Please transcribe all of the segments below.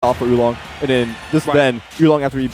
off for Oolong, and then then Oolong after he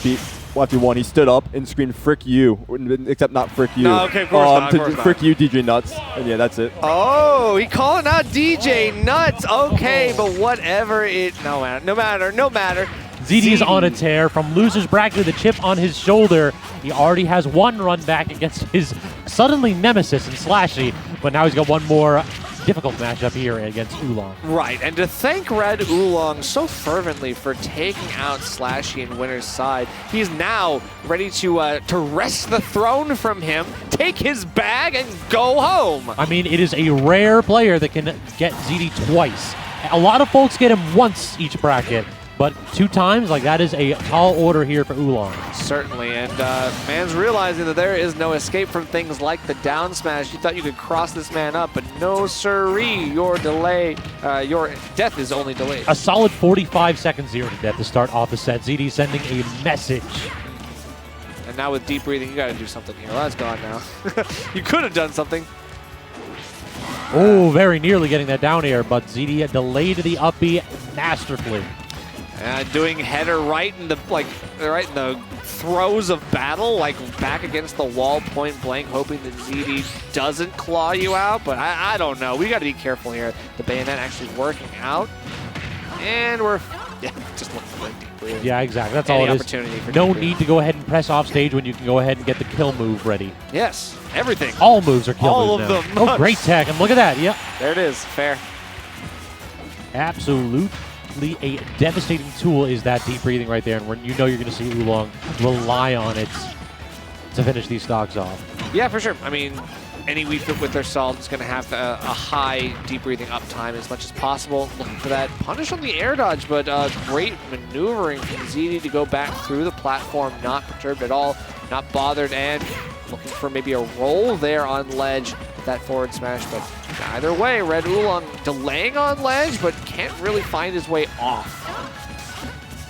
won, he stood up and screamed "Frick you," except not "Frick you." No, okay, of course not. Frick you, DJ Nuts, and yeah, that's it. Oh, he calling out DJ Nuts. Okay, but whatever. No matter. ZD is on a tear from loser's bracket with a chip on his shoulder. He already has one run back against his suddenly nemesis in Slashy, but now he's got one more difficult matchup here against Oolong. Right, and to thank Red Oolong so fervently for taking out Slashy in winner's side, he's now ready to wrest the throne from him, take his bag, and go home. I mean, it is a rare player that can get ZD twice. A lot of folks get him once each bracket, but 2 times, like, that is a tall order here for Oolong. Certainly, and man's realizing that there is no escape from things like the down smash. You thought you could cross this man up, but no siree. Your death is only delayed. A solid 45 seconds here to death to start off the set. ZD sending a message. And now with deep breathing, you got to do something here. Well, that's gone now. You could have done something. Oh, very nearly getting that down air, but ZD delayed the up B masterfully. And doing header right in the throes of battle, like back against the wall, point blank, hoping that ZD doesn't claw you out. But I don't know. We got to be careful here. The bayonet actually working out, and we're just looking for deep breathing. Yeah, exactly. That's all it is. No need to go ahead and press off stage when you can go ahead and get the kill move ready. Yes, everything. All moves are kill all moves of now. them. Oh, great tech, and look at that. Yep. There it is. Fair. Absolutely a devastating tool is that deep breathing right there, and when you know you're going to see Oolong rely on it to finish these stocks off. Yeah, for sure. I mean, any Wii Fit with their salt is going to have a high deep breathing uptime as much as possible. Looking for that punish on the air dodge, but great maneuvering from ZD to go back through the platform, not perturbed at all, not bothered, and looking for maybe a roll there on ledge with that forward smash, but either way, Red Oolong delaying on ledge, but can't really find his way off.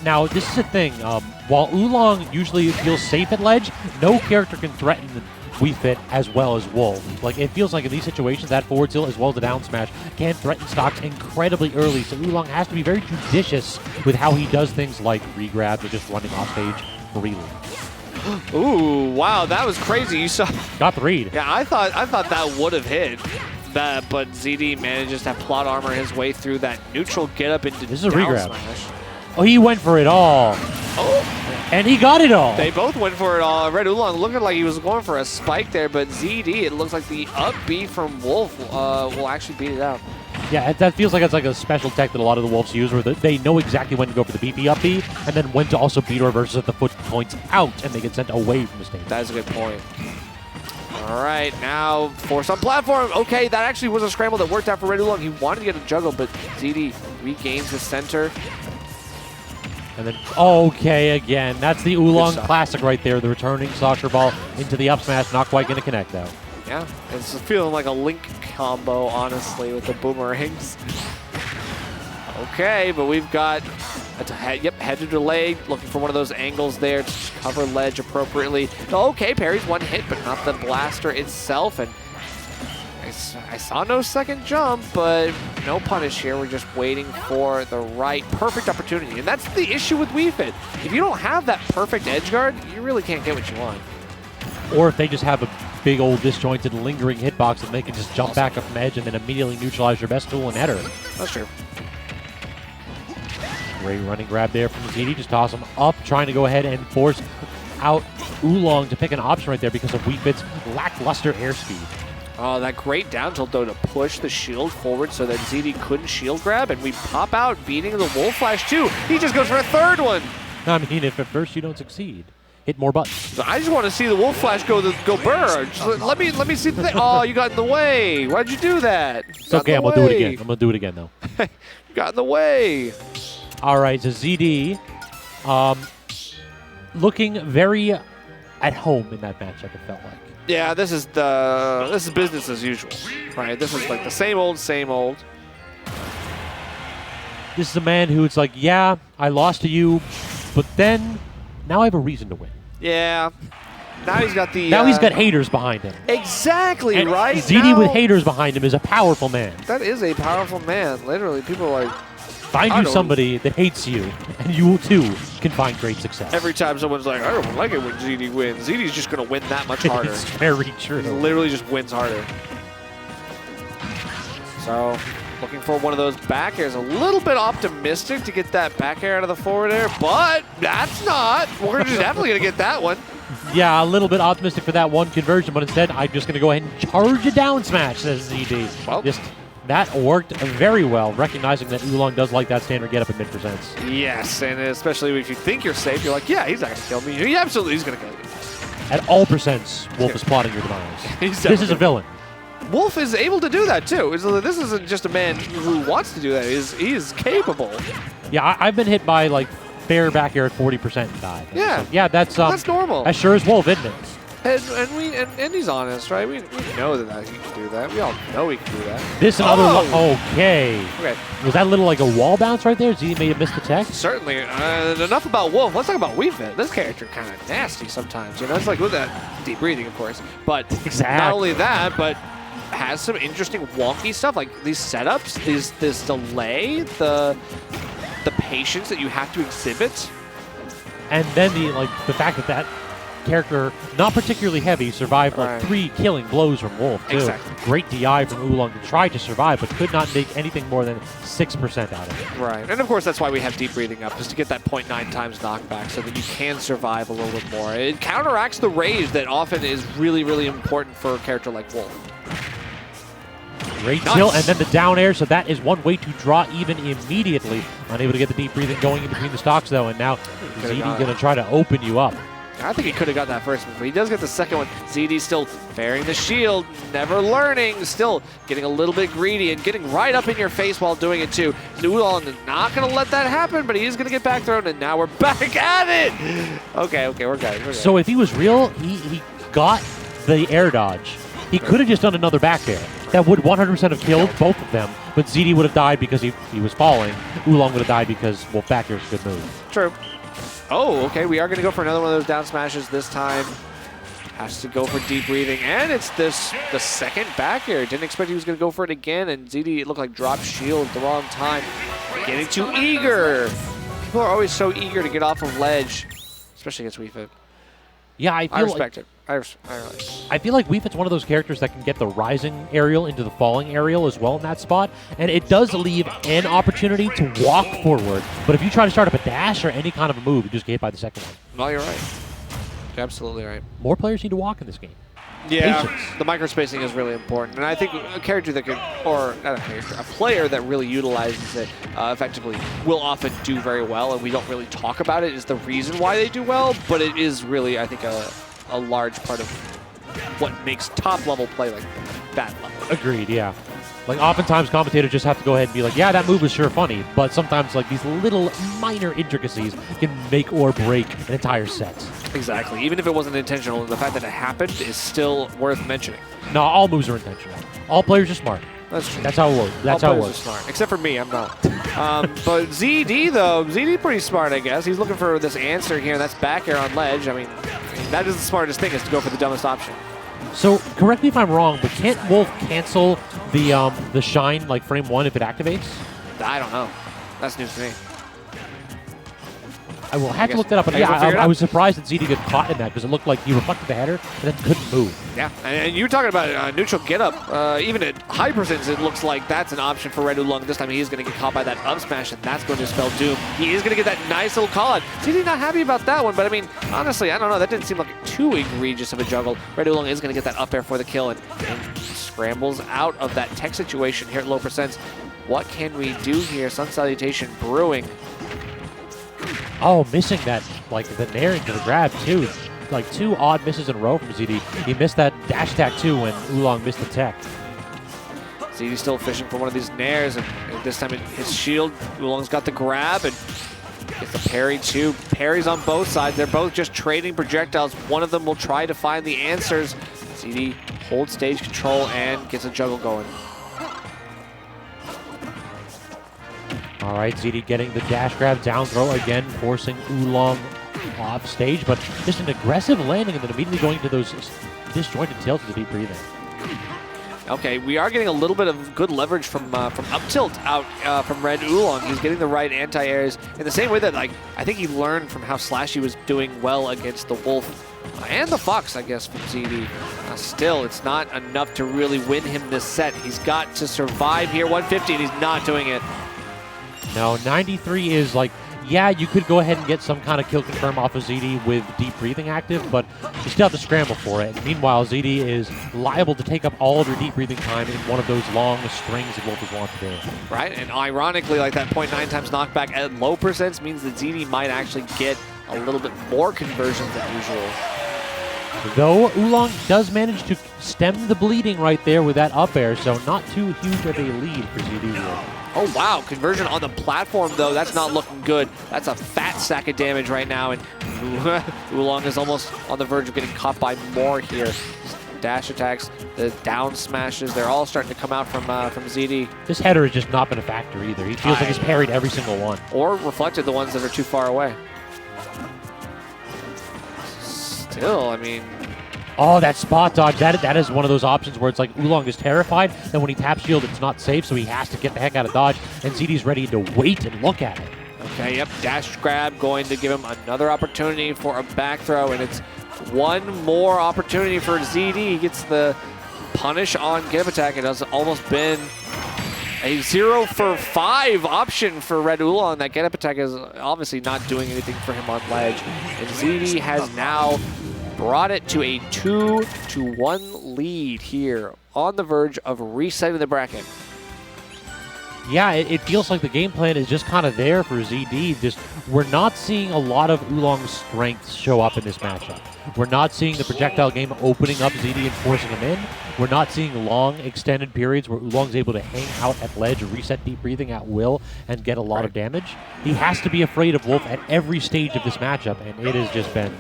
Now, this is the thing. While Oolong usually feels safe at ledge, no character can threaten the Wii Fit as well as Wolf. Like, it feels like in these situations, that forward tilt as well as the down smash can threaten stocks incredibly early, so Oolong has to be very judicious with how he does things like re-grabs or just running off stage freely. Ooh, wow, that was crazy. You saw. Got the read. Yeah, I thought that would have hit. But ZD manages to plot armor his way through that neutral get up into this is a down re-grab. Smash. Oh, he went for it all. Oh. And he got it all. They both went for it all. Red Oolong looking like he was going for a spike there, but ZD, it looks like the up B from Wolf will actually beat it out. Yeah, that feels like it's like a special tech that a lot of the Wolves use where they know exactly when to go for the BP up B and then when to also beat reverses if the foot points out and they get sent away from the stage. That is a good point. All right, now force on platform. Okay, that actually was a scramble that worked out for Red Oolong. He wanted to get a juggle, but ZD regains the center. And then, okay, again. That's the Oolong classic right there. The returning soccer ball into the up smash. Not quite going to connect, though. Yeah, it's feeling like a Link combo, honestly, with the boomerangs. Okay, but we've got head to delay, looking for one of those angles there to cover ledge appropriately. Okay, parries one hit, but not the blaster itself. And I saw no second jump, but no punish here. We're just waiting for the right perfect opportunity. And that's the issue with Wii Fit. If you don't have that perfect edge guard, you really can't get what you want. Or if they just have a big old disjointed lingering hitbox that they can just jump back up from edge and then immediately neutralize your best tool and header. That's true. Great running grab there from ZD. Just toss him up, trying to go ahead and force out Oolong to pick an option right there because of Wii Fit's lackluster airspeed. Oh, that great down tilt, though, to push the shield forward so that ZD couldn't shield grab, and we pop out, beating the Wolf Flash, too. He just goes for a third one. I mean, if at first you don't succeed, hit more buttons. I just want to see the Wolf Flash go burr. Let me see the thing. Oh, you got in the way. Why'd you do that? It's okay, I'm going to do it again. I'm going to do it again, though. You got in the way. All right, so ZD looking very at home in that matchup, it felt like. Yeah, this is business as usual, right? This is like the same old, same old. This is a man who it's like, yeah, I lost to you, but then now I have a reason to win. Yeah. Now he's got the... Now he's got haters behind him. Exactly, and right? ZD with haters behind him is a powerful man. That is a powerful man. Literally, people are like, Find you somebody that hates you, and you too can find great success. Every time someone's like, I don't like it when ZD wins, ZD's just going to win that much harder. It's very true. He literally just wins harder. So, looking for one of those back airs. A little bit optimistic to get that back air out of the forward air, but that's not. We're just definitely going to get that one. Yeah, a little bit optimistic for that one conversion, but instead, I'm just going to go ahead and charge a down smash, says ZD. Well, that worked very well, recognizing that Oolong does like that standard get up in mid-percents. yes, and especially if you think you're safe, you're like, yeah, he's not going to kill me. He absolutely is going to kill you. At all percents, Wolf is plotting your demise. This is a villain. Wolf is able to do that too. This isn't just a man who wants to do that. He is capable. Yeah, I've been hit by like fair back air at 40% and died. Yeah. So, yeah, that's normal. That sure is Wolf, isn't it? And he's honest, right? We know that he can do that. We all know he can do that. This another okay. Okay. Was that a little like a wall bounce right there? Z may have missed the tech. Certainly. Enough about Wolf. Let's talk about Weefit. This character kind of nasty sometimes. You know, it's like with that deep breathing, of course. But not only that, but has some interesting wonky stuff like these setups, this delay, the patience that you have to exhibit, and then the fact that character, not particularly heavy, survived like 3 killing blows from Wolf too. Exactly. Great DI from Oolong to try to survive, but could not make anything more than 6% out of it. Right, and of course that's why we have deep breathing up, just to get that 0.9 times knockback so that you can survive a little bit more. It counteracts the rage that often is really, really important for a character like Wolf. Great kill, and then the down air, so that is one way to draw even immediately. Unable to get the deep breathing going in between the stocks, though, and now ZD going to try to open you up. I think he could have got that first one, but he does get the second one. ZD still bearing the shield, never learning, still getting a little bit greedy and getting right up in your face while doing it, too. Oolong is not going to let that happen, but he is going to get back thrown, and now we're back at it! Okay, we're good. So if he was real, he got the air dodge. He could have just done another back air. That would 100% have killed both of them, but ZD would have died because he was falling. Oolong would have died because, well, back air is a good move. True. Oh, okay, we are going to go for another one of those down smashes this time. Has to go for deep breathing, and it's the second back air. Didn't expect he was going to go for it again, and ZD, it looked like dropped shield at the wrong time. Getting too eager. People are always so eager to get off of ledge, especially against Weefit. Yeah, I respect it. I feel like Weefit's one of those characters that can get the rising aerial into the falling aerial as well in that spot, and it does leave an opportunity to walk forward. But if you try to start up a dash or any kind of a move, you just get hit by the second one. Well, you're right. You're absolutely right. More players need to walk in this game. Yeah, Patience. the microspacing is really important, and I think a character that could, or not a character, a player that really utilizes it effectively will often do very well, and we don't really talk about it is the reason why they do well, but it is really, I think, a large part of what makes top-level play like that level. Agreed, yeah. Like, oftentimes commentators just have to go ahead and be like, yeah, that move was sure funny, but sometimes, like, these little minor intricacies can make or break an entire set. Exactly. Even if it wasn't intentional, the fact that it happened is still worth mentioning. No, all moves are intentional. All players are smart. That's true. That's how it works. That's how it works. Smart. Except for me, I'm not. But ZD, though, ZD pretty smart, I guess. He's looking for this answer here, and that's back air on ledge. I mean, that is the smartest thing, is to go for the dumbest option. So, correct me if I'm wrong, but can't Wolf cancel the shine, like frame 1, if it activates? I don't know. That's news to me. I will have to look that up, but yeah, I was surprised that ZD got caught in that because it looked like he reflected the header and then couldn't move. Yeah, and you were talking about neutral get-up. Even at high percents, it looks like that's an option for Red Oolong. This time he is going to get caught by that up smash, and that's going to spell doom. He is going to get that nice little call-out. ZD not happy about that one, but I mean, honestly, I don't know. That didn't seem like too egregious of a juggle. Red Oolong is going to get that up air for the kill and scrambles out of that tech situation here at low percents. What can we do here? Sun Salutation brewing. Oh, missing that, like, the nair into the grab, too. Like, 2 odd misses in a row from ZD. He missed that dash attack, too, when Oolong missed the tech. ZD still fishing for one of these nairs, and this time his shield. Oolong's got the grab, and gets the parry, too. Parries on both sides. They're both just trading projectiles. One of them will try to find the answers. ZD holds stage control and gets a juggle going. All right, ZD getting the dash grab, down throw again, forcing Oolong off stage, but just an aggressive landing and then immediately going to those disjointed tails with the deep breathing. Okay, we are getting a little bit of good leverage from up tilt out from Red Oolong. He's getting the right anti-airs in the same way that, like, I think he learned from how Slashy was doing well against the Wolf and the Fox, I guess, from ZD. Still, it's not enough to really win him this set. He's got to survive here. 150, and he's not doing it. No, 93 is like, yeah, you could go ahead and get some kind of kill confirm off of ZD with deep breathing active, but you still have to scramble for it. Meanwhile, ZD is liable to take up all of your deep breathing time in one of those long strings that Wolf is wont to do. Right, and ironically, like that 0.9 times knockback at low percents means that ZD might actually get a little bit more conversion than usual. Though Oolong does manage to stem the bleeding right there with that up air, so not too huge of a lead for ZD here. Oh, wow. Conversion on the platform, though. That's not looking good. That's a fat sack of damage right now, and Oolong is almost on the verge of getting caught by more here. Dash attacks, the down smashes, they're all starting to come out from ZD. This header has just not been a factor either. He feels like he's parried every single one. Or reflected the ones that are too far away. Still, I mean... Oh, that spot dodge, that is one of those options where it's like Oolong is terrified, then when he taps shield, it's not safe, so he has to get the heck out of dodge, and ZD's ready to wait and look at it. Okay, yep, dash grab going to give him another opportunity for a back throw, and it's one more opportunity for ZD. He gets the punish on get up attack. It has almost been a 0 for 5 option for Red Oolong. That get up attack is obviously not doing anything for him on ledge, and ZD has now brought it to a 2-1 lead here on the verge of resetting the bracket. Yeah, it feels like the game plan is just kind of there for ZD. Just we're not seeing a lot of Oolong's strengths show up in this matchup. We're not seeing the projectile game opening up ZD and forcing him in. We're not seeing long extended periods where Oolong's able to hang out at ledge, reset deep breathing at will, and get a lot of damage. He has to be afraid of Wolf at every stage of this matchup, and it has just been...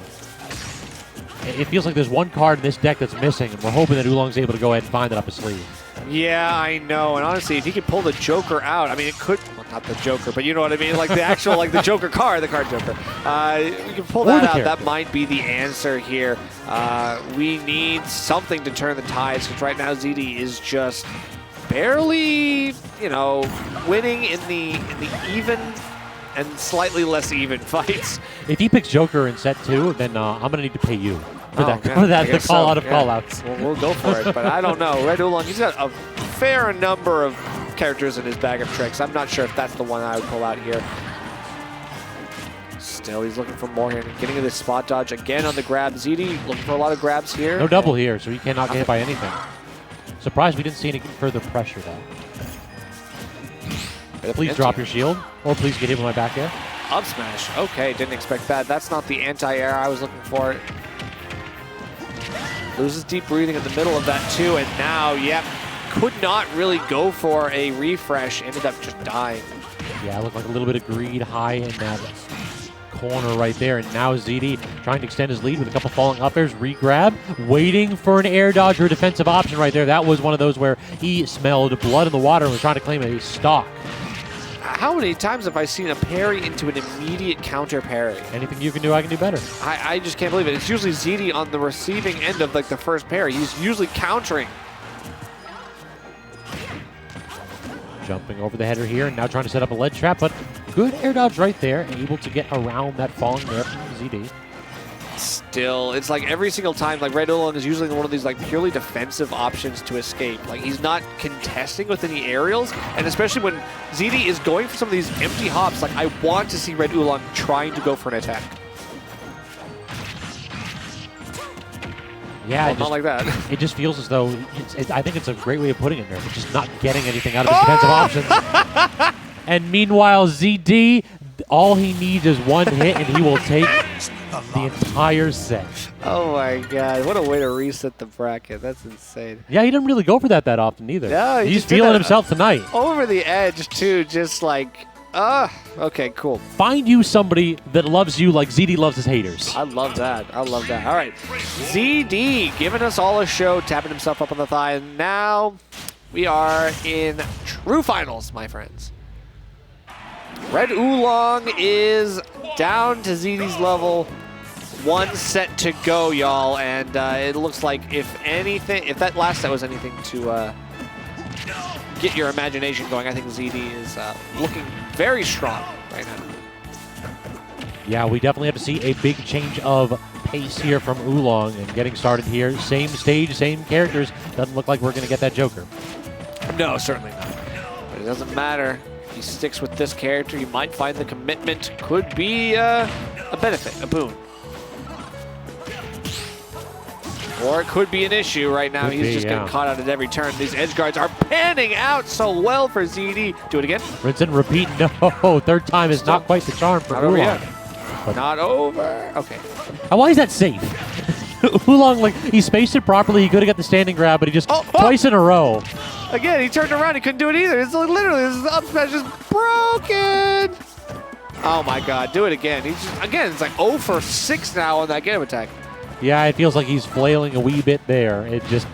It feels like there's one card in this deck that's missing, and we're hoping that Oolong's able to go ahead and find it up his sleeve. Yeah, I know. And honestly, if he could pull the Joker out, I mean, it could, well, not the Joker, but you know what I mean? Like the actual, like the Joker card, the card Joker. We can pull that out. That might be the answer here. We need something to turn the tides, because right now ZD is just barely, you know, winning in the even and slightly less even fights. If he picks Joker in set 2, then I'm going to need to pay you for the call out of call-outs. We'll go for it, but I don't know. Red Oolong, he's got a fair number of characters in his bag of tricks. I'm not sure if that's the one I would pull out here. Still, he's looking for more here. Getting into this spot dodge again on the grab. ZD looking for a lot of grabs here. No double here, so he cannot get hit by anything. Surprised we didn't see any further pressure, though. Please drop your shield, or please get hit with my back air. Up smash. Okay, didn't expect that. That's not the anti-air I was looking for. Loses deep breathing in the middle of that too, and now, yep, could not really go for a refresh. Ended up just dying. Yeah, looked like a little bit of greed high in that corner right there, and now ZD trying to extend his lead with a couple falling up airs, re-grab, waiting for an air dodge or a defensive option right there. That was one of those where he smelled blood in the water and was trying to claim a stock. How many times have I seen a parry into an immediate counter parry? Anything you can do, I can do better. I just can't believe it. It's usually ZD on the receiving end of like the first parry. He's usually countering. Jumping over the header here and now trying to set up a ledge trap, but good air dodge right there and able to get around that falling there from ZD. Still, it's like every single time, like Red Oolong is usually one of these like purely defensive options to escape. Like he's not contesting with any aerials, and especially when ZD is going for some of these empty hops, like I want to see Red Oolong trying to go for an attack. Yeah, well, not like that. It just feels as though, I think it's a great way of putting it there, but just not getting anything out of his defensive options. And meanwhile, ZD, all he needs is one hit and he will take the entire set. Oh my god, what a way to reset the bracket. That's insane. Yeah, he didn't really go for that often either. No, he's feeling himself tonight. Over the edge too, just like, okay, cool. Find you somebody that loves you like ZD loves his haters. I love that. I love that. All right, ZD giving us all a show, tapping himself up on the thigh, and now we are in true finals, my friends. Red Oolong is down to ZD's level. One set to go, y'all, and it looks like if that last set was anything to get your imagination going, I think ZD is looking very strong right now. Yeah, we definitely have to see a big change of pace here from Oolong and getting started here. Same stage, same characters. Doesn't look like we're going to get that Joker. No, certainly not. But it doesn't matter. He sticks with this character. You might find the commitment could be a benefit, a boon. Or it could be an issue right now. He's just getting caught out at every turn. These edge guards are panning out so well for ZD. Do it again. Rinse and repeat. No, third time is not quite the charm for Oolong. Not over. Okay. Why is that safe? Oolong, like, he spaced it properly. He could have got the standing grab, but he just twice in a row. Again, he turned around. He couldn't do it either. It's like, literally, this up smash is broken. Oh my God! Do it again. He's just, again. It's like 0 for 6 now on that get-up attack. Yeah, it feels like he's flailing a wee bit there. It just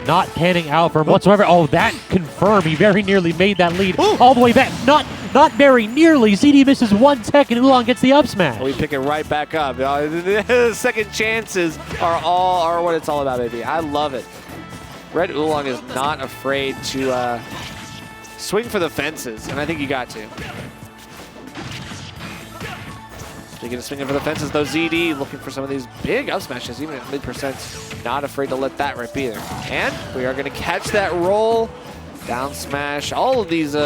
not panning out for him whatsoever. Oh, that confirmed. He very nearly made that lead all the way back. Not very nearly. ZD misses 1 tech and Oolong gets the up smash. We pick it right back up. Second chances are what it's all about, baby. I love it. Red Oolong is not afraid to swing for the fences, and I think you got to. Speaking of swinging for the fences, though, ZD looking for some of these big up smashes, even at mid-percents. Not afraid to let that rip either. And we are going to catch that roll. Down smash. All of these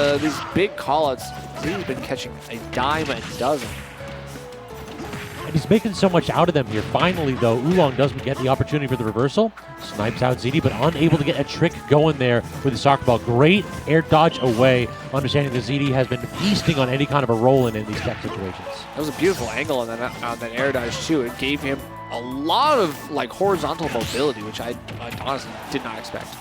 big call-outs. ZD's been catching a dime a dozen. And he's making so much out of them here. Finally, though, Oolong doesn't get the opportunity for the reversal. Snipes out ZD, but unable to get a trick going there with the soccer ball. Great air dodge away, understanding that ZD has been feasting on any kind of a roll-in these tech situations. That was a beautiful angle on that air dodge, too. It gave him a lot of like horizontal mobility, which I honestly did not expect.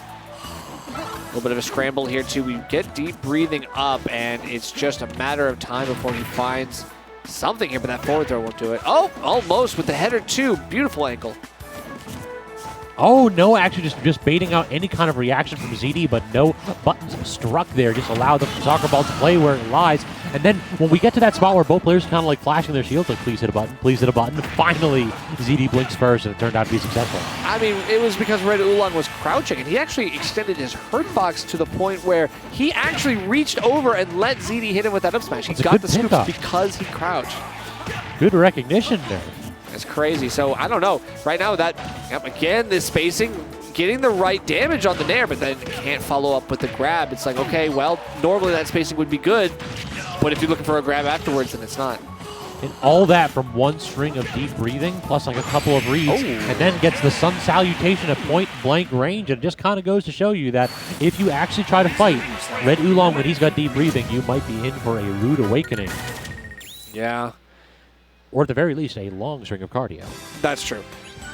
A little bit of a scramble here, too. We get deep breathing up, and it's just a matter of time before he finds something here, but that forward throw won't do it. Oh, almost with the header, too. Beautiful ankle. Oh, no, actually just baiting out any kind of reaction from ZD, but no buttons struck there. Just allow the soccer ball to play where it lies. And then when we get to that spot where both players kind of like flashing their shields, like, please hit a button, please hit a button. Finally, ZD blinks first, and it turned out to be successful. I mean, it was because Red Oolong was crouching, and he actually extended his hurt box to the point where he actually reached over and let ZD hit him with that up smash. He got the scoops because he crouched. Good recognition there. It's crazy. So, I don't know. Right now, again, this spacing, getting the right damage on the nair, but then can't follow up with the grab. It's like, okay, well, normally that spacing would be good, but if you're looking for a grab afterwards, then it's not. And all that from one string of deep breathing, plus like a couple of reads, and then gets the sun salutation at point-blank range, and it just kind of goes to show you that if you actually try to fight Red Oolong when he's got deep breathing, you might be in for a rude awakening. Yeah. Or at the very least, a long string of cardio. That's true.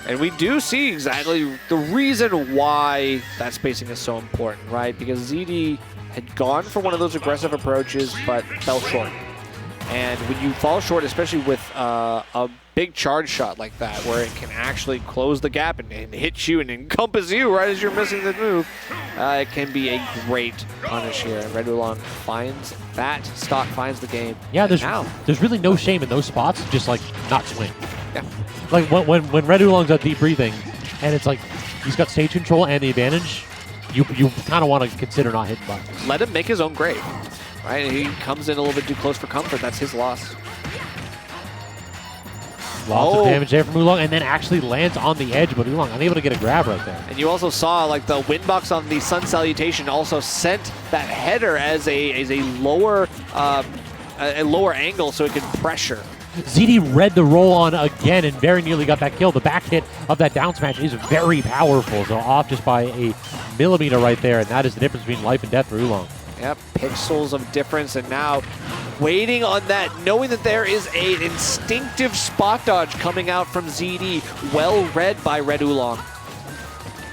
And we do see exactly the reason why that spacing is so important, right? Because ZD had gone for one of those aggressive approaches, but fell short. And when you fall short, especially with a big charge shot like that, where it can actually close the gap and hit you and encompass you right as you're missing the move, it can be a great punish here. And Red Oolong finds that stock, finds the game. Yeah, there's really no shame in those spots, just like not swing. Yeah. Like when Red Oolong's got deep breathing, and it's like he's got stage control and the advantage, you kind of want to consider not hitting buttons. Let him make his own grave. Right, he comes in a little bit too close for comfort. That's his loss. Lots of damage there from Oolong, and then actually lands on the edge, but Oolong unable to get a grab right there. And you also saw like the windbox on the Sun Salutation also sent that header as a lower angle so it could pressure. ZD read the roll on again and very nearly got that kill. The back hit of that down smash is very powerful, so off just by a millimeter right there, and that is the difference between life and death for Oolong. Yep, pixels of difference, and now waiting on that, knowing that there is an instinctive spot dodge coming out from ZD, well read by Red Oolong.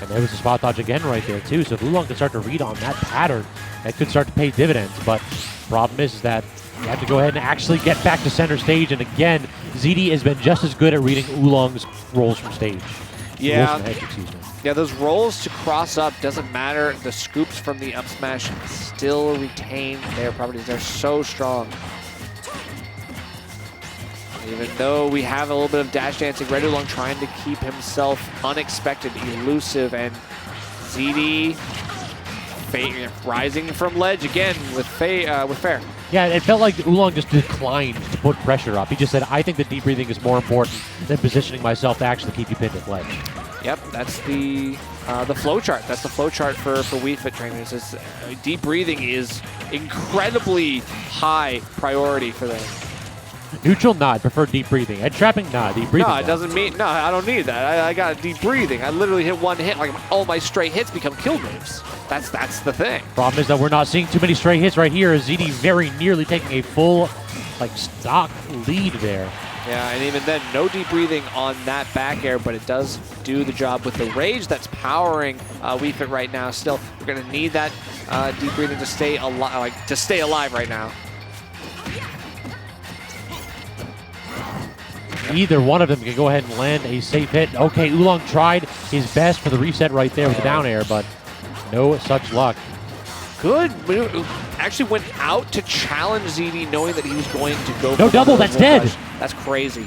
And there was a spot dodge again right there too, so if Oolong can start to read on that pattern, that could start to pay dividends, but the problem is that you have to go ahead and actually get back to center stage, and again, ZD has been just as good at reading Oolong's rolls from stage. Yeah. Rolls from edge, excuse me. Yeah, those rolls to cross up doesn't matter. The scoops from the up smash still retain their properties. They're so strong. Even though we have a little bit of dash dancing, Red Oolong trying to keep himself unexpected, elusive, and ZD rising from ledge again with Fair. Yeah, it felt like Oolong just declined to put pressure up. He just said, I think the deep breathing is more important than positioning myself to actually keep you pinned at ledge. Yep, that's the flow chart. That's the flow chart for Wii Fit trainers. It's, deep breathing is incredibly high priority for them. Neutral, nod. Prefer deep breathing. Head trapping, nod. Deep breathing. No, it doesn't mean, no, I don't need that. I got deep breathing. I literally hit one hit, like all my straight hits become kill moves. That's the thing. Problem is that we're not seeing too many stray hits right here. ZD very nearly taking a full, like, stock lead there. Yeah, and even then, no deep breathing on that back air, but it does do the job with the rage that's powering Wii Fit right now. Still, we're gonna need that deep breathing to stay alive right now. Either one of them can go ahead and land a safe hit. Okay, Oolong tried his best for the reset right there with the down air, but no such luck. Good. Actually went out to challenge ZD knowing that he was going to go No for double, that's dead. rush. That's crazy.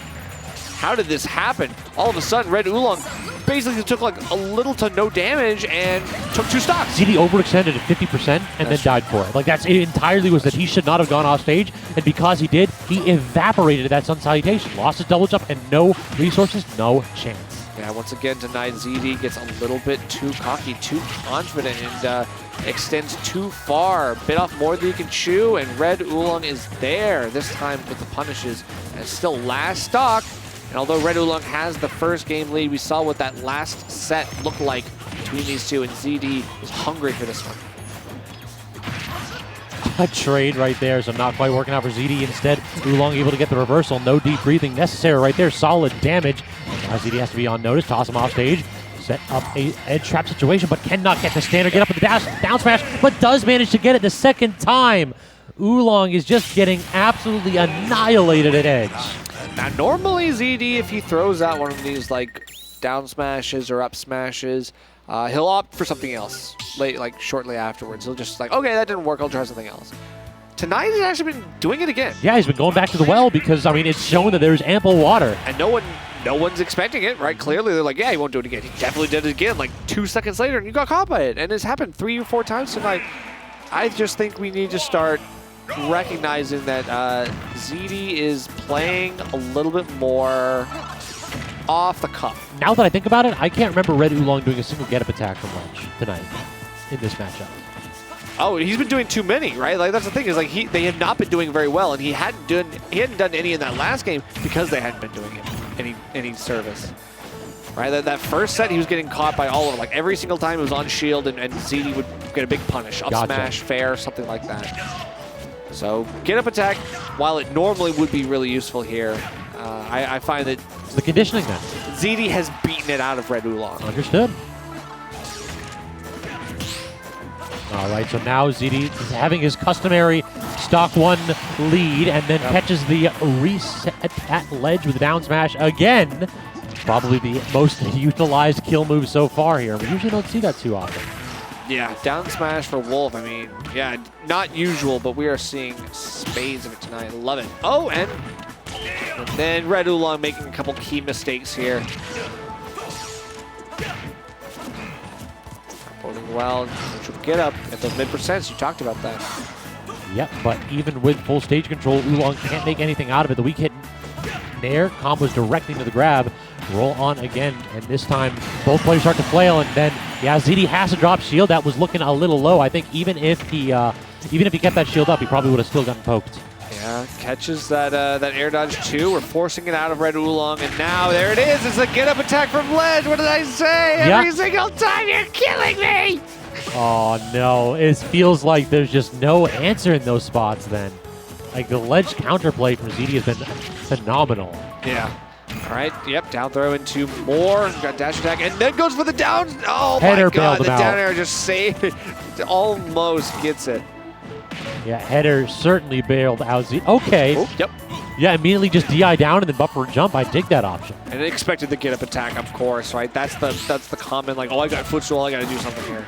How did this happen? All of a sudden, Red Oolong basically took like a little to no damage and took 2 stocks. ZD overextended at 50% and then died for it. Like, that's it entirely was that he should not have gone off stage, and because he did, he evaporated that Sun Salutation. Lost his double jump and no resources, no chance. Yeah, once again tonight, ZD gets a little bit too cocky, too confident, and extends too far. Bit off more than he can chew, and Red Oolong is there, this time with the punishes, and still last stock. And although Red Oolong has the first game lead, we saw what that last set looked like between these two, and ZD is hungry for this one. A trade right there, so not quite working out for ZD. Instead, Oolong able to get the reversal. No deep breathing necessary right there. Solid damage. Now ZD has to be on notice. Toss him off stage. Set up a edge trap situation, but cannot get the standard. Get up with the down smash, but does manage to get it the second time. Oolong is just getting absolutely annihilated at edge. Now, normally ZD, if he throws out one of these like down smashes or up smashes, he'll opt for something else shortly afterwards. He'll just like, okay, that didn't work, I'll try something else. Tonight, he's actually been doing it again. Yeah, he's been going back to the well because, I mean, it's shown that there's ample water. And no one's expecting it, right? Clearly, they're like, yeah, he won't do it again. He definitely did it again, like 2 seconds later, and you got caught by it. And it's happened 3 or 4 times tonight. I just think we need to start recognizing that ZD is playing a little bit more off the cuff. Now that I think about it, I can't remember Red Oolong doing a single get-up attack from ledge tonight in this matchup. Oh, he's been doing too many, right? Like that's the thing is like they have not been doing very well, and he hadn't done any in that last game because they hadn't been doing any service. Right, that first set he was getting caught by all of them. Like every single time it was on shield, and ZD would get a big punish, up smash, fair, something like that. So get up attack, while it normally would be really useful here, I find that it's the conditioning then. ZD has beaten it out of Red Oolong. Understood. All right, so now ZD is having his customary stock 1 lead, and then catches the reset at ledge with the down smash again. Probably the most utilized kill move so far here. We usually don't see that too often. Yeah, down smash for Wolf. I mean, yeah, not usual, but we are seeing spades of it tonight. Love it. Oh, and then Red Oolong making a couple key mistakes here. Holding well, get up at those mid percents. You talked about that. Yep, but even with full stage control, Oolong can't make anything out of it. The weak hit Nair combos directly to the grab. Roll on again, and this time both players start to flail, and then yeah, ZD has to drop shield. That was looking a little low. I think even if he kept that shield up, he probably would have still gotten poked. Yeah, catches that air dodge too. We're forcing it out of Red Oolong, and now there it is. It's a get up attack from ledge. What did I say? Every single time, you're killing me. Oh no, it feels like there's just no answer in those spots. Then, like the ledge counterplay from ZD has been phenomenal. Yeah. All right, yep, down throw into more, got dash attack, and then goes for the down. Oh Header my god, the bailed him down out. air just saved it. Almost gets it. Yeah, Header certainly bailed out ZD. Okay. Oh, yep. Yeah, immediately just DI down and then buffer jump. I dig that option. And expected the get up attack, of course, right? That's the common, like, oh, I got footstool, I got to do something here.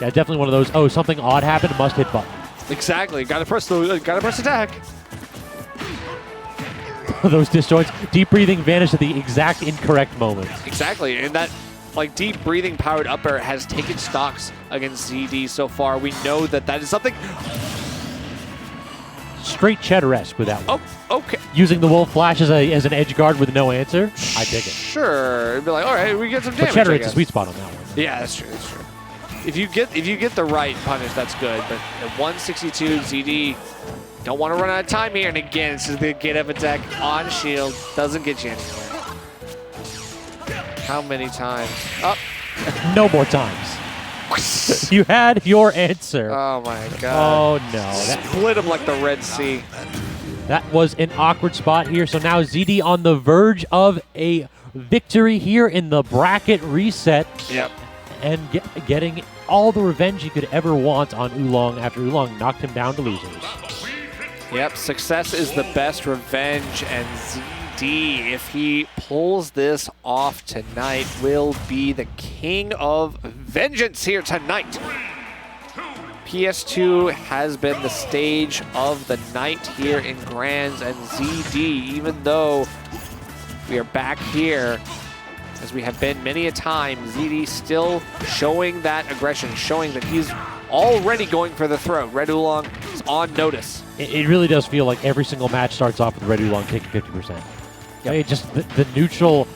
Yeah, definitely one of those, oh, something odd happened, must hit button. Exactly, gotta press attack. those disjoints. Deep breathing vanished at the exact incorrect moment. Exactly, and that like deep breathing powered up air has taken stocks against ZD so far. We know that that is something. Straight Cheddar-esque with that one. Oh, okay. Using the Wolf Flash as an edge guard with no answer, I dig it. Sure, it'd be like, all right, we get some But damage. Cheddar I hits a guess. sweet spot on that one. Yeah, that's true. That's true. If you get the right punish, that's good. But at 162, ZD don't want to run out of time here. And again, this is the get up attack on shield. Doesn't get you anywhere. How many times? Oh. No more times. You had your answer. Oh my god. Oh no. Split him like the Red Sea. That was an awkward spot here. So now ZD on the verge of a victory here in the bracket reset. Yep. And getting all the revenge he could ever want on Oolong after Oolong knocked him down to losers. Yep, success is the best revenge, and ZD, if he pulls this off tonight, will be the king of vengeance here tonight. PS2 has been the stage of the night here in Grands, and ZD, even though we are back here, as we have been many a time, ZD still showing that aggression, showing that he's already going for the throat. Red Oolong is on notice. It really does feel like every single match starts off with Red Oolong taking 50%. Yep. It just the neutral,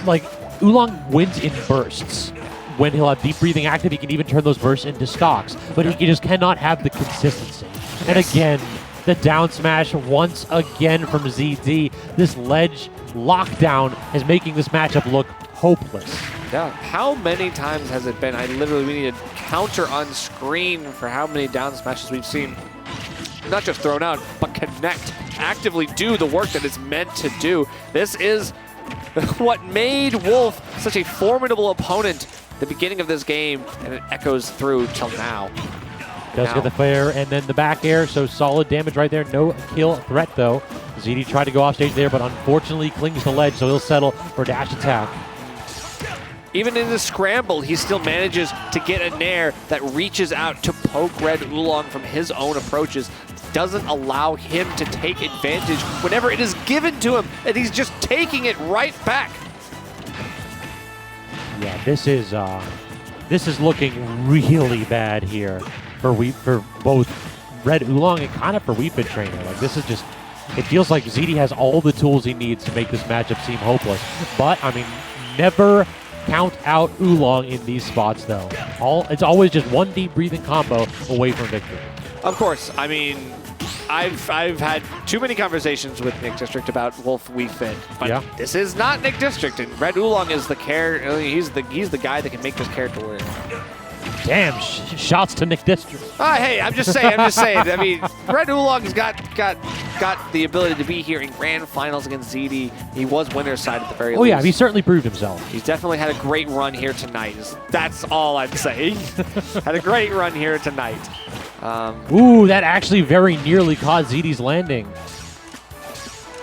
like Oolong wins in bursts. When he'll have deep breathing active, he can even turn those bursts into stocks, but he just cannot have the consistency. Yes. And again, the down smash once again from ZD. This ledge lockdown is making this matchup look hopeless. Yeah, how many times has it been? We need a counter on screen for how many down smashes we've seen. Not just thrown out, but connect, actively do the work that it's meant to do. This is what made Wolf such a formidable opponent at the beginning of this game, and it echoes through till now. Does get the flare and then the back air, so solid damage right there. No kill threat though. ZD tried to go off stage there, but unfortunately clings to ledge, so he'll settle for dash attack. Even in the scramble, he still manages to get a nair that reaches out to poke Red Oolong from his own approaches. Doesn't allow him to take advantage whenever it is given to him, and he's just taking it right back. Yeah, this is looking really bad here for both Red Oolong and kind of for Wii Fit Trainer. Like this is just, it feels like ZD has all the tools he needs to make this matchup seem hopeless. But I mean, never count out Oolong in these spots though. It's always just one deep breathing combo away from victory. Of course, I mean, I've had too many conversations with Nick District about Wolf Wii Fit, but this is not Nick District, and Red Oolong is the he's the guy that can make this character work. Damn, shots to Nick District. Hey, I'm just saying. I mean, Red Oolong's got the ability to be here in grand finals against ZD. He was winner's side at the very least. Oh yeah, he certainly proved himself. He's definitely had a great run here tonight. That's all I'm saying. Had a great run here tonight. Ooh, that actually very nearly caught ZD's landing.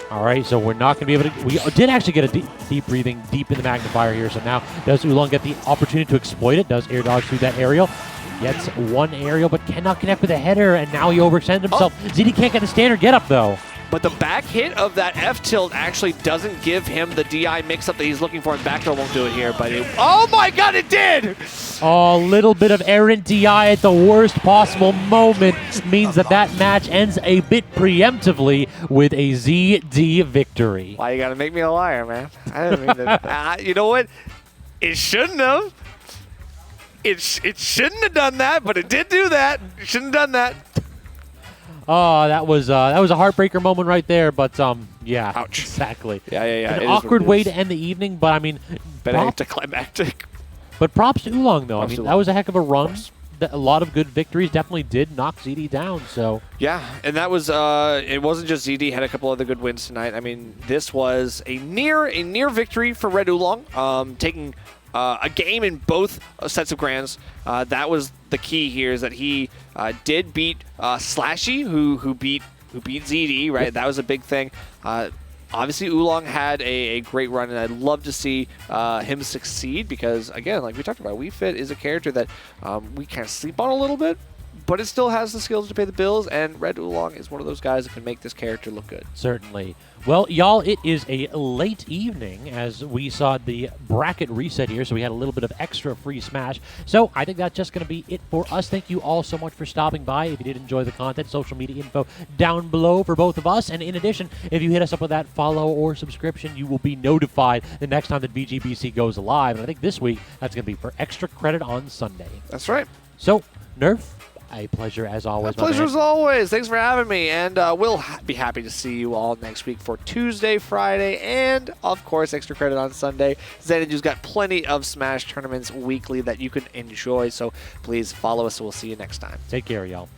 All right, so we're not going to be able to... We did actually get a deep breathing deep in the magnifier here, so now does Oolong get the opportunity to exploit it? Does air dodge through that aerial? Gets one aerial, but cannot connect with a header, and now he overextended himself. ZD can't get the standard get up, though. But the back hit of that F tilt actually doesn't give him the DI mix-up that he's looking for, and back throw won't do it here, but oh my god, it did! Oh, a little bit of errant DI at the worst possible moment means that match ends a bit preemptively with a ZD victory. Why you gotta make me a liar, man? I didn't mean to. You know what? It shouldn't have. It shouldn't have done that, but it did do that. It shouldn't have done that. Oh, that was a heartbreaker moment right there, but yeah. Ouch. Exactly. Yeah. An awkward way to end the evening, but I mean, anticlimactic. But props to Oolong though. I mean, that was a heck of a run. A lot of good victories definitely did knock ZD down. So yeah, and that was it wasn't just ZD, had a couple other good wins tonight. I mean, this was a near victory for Red Oolong, taking a game in both sets of grands. That was the key here, is that he did beat Slashy, who beat ZD, right? That was a big thing. Obviously, Oolong had a great run, and I'd love to see him succeed because, again, like we talked about, Wii Fit is a character that we kind of sleep on a little bit, but it still has the skills to pay the bills, and Red Oolong is one of those guys that can make this character look good. Certainly. Well, y'all, it is a late evening as we saw the bracket reset here, so we had a little bit of extra free Smash. So I think that's just going to be it for us. Thank you all so much for stopping by. If you did enjoy the content, social media info down below for both of us. And in addition, if you hit us up with that follow or subscription, you will be notified the next time that VGBC goes live. And I think this week, that's going to be for Extra Credit on Sunday. That's right. So, Nerf, a pleasure as always. A pleasure as always. Thanks for having me. And we'll be happy to see you all next week for Tuesday, Friday, and, of course, Extra Credit on Sunday. Xanadu's got plenty of Smash tournaments weekly that you can enjoy. So please follow us, and we'll see you next time. Take care, y'all.